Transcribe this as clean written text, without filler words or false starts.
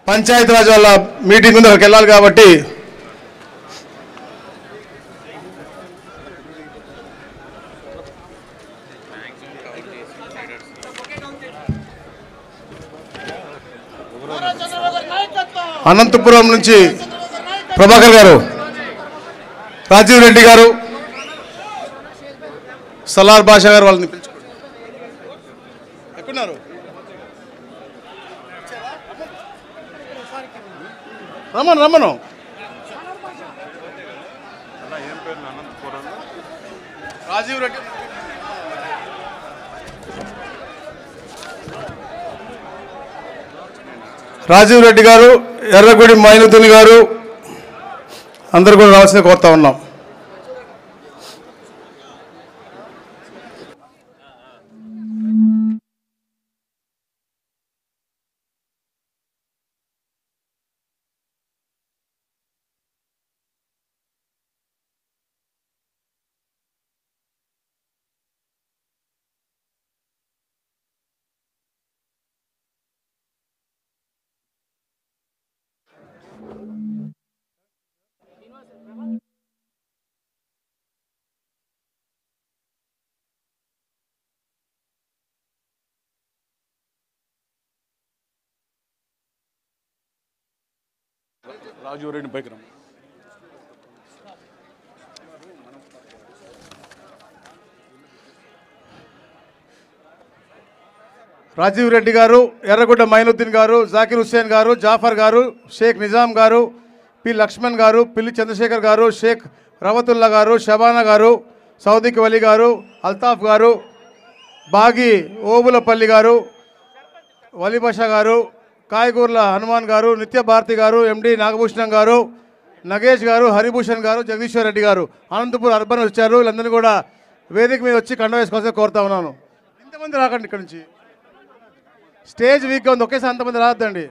పంచాయతీరాజ్ వాళ్ళ మీటింగ్ ఉంది, అక్కడికి వెళ్ళాలి కాబట్టి అనంతపురం నుంచి ప్రభాకర్ గారు, రాజీవ్ రెడ్డి గారు, సలార్ బాషా గారు వాళ్ళని పిలుచుకోండి. ఎక్కడున్నారు? రమ్మను. రాజీవ్ రెడ్డి, రాజీవ్ రెడ్డి గారు, ఎర్రగుడి మైనుద్దీన్ గారు అందరూ కూడా రావాల్సింది కోరుతా ఉన్నాం. రాజీవ్ రెడ్డి పైకి రమ్మ. రాజీవ్ రెడ్డి గారు, ఎర్రగుడ్డ మైనుద్దీన్ గారు, జాకిర్ హుస్సేన్ గారు, జాఫర్ గారు, షేక్ నిజాం గారు, పి లక్ష్మణ్ గారు, పిల్లి చంద్రశేఖర్ గారు, షేక్ రవతుల్లా గారు, షబానా గారు, సౌదిక్ వలి గారు, అల్తాఫ్ గారు, బాగి ఓబులపల్లి గారు, వలిబాషా గారు, కాయగూర్ల హనుమాన్ గారు, నిత్య భారతి గారు, ఎండి నాగభూషణం గారు, నగేష్ గారు, హరిభూషణ్ గారు, జగదీశ్వర్ రెడ్డి గారు అనంతపురం అర్బన్ వచ్చారు. వీళ్ళందరినీ కూడా వేదిక మీద వచ్చి కండ వేసుకోవాల్సి కోరుతా ఉన్నాను. ఇంతమంది రాకండి, ఇక్కడ నుంచి స్టేజ్ వీక్గా ఉంది, ఒకేసారి అంతమంది రావద్దండి.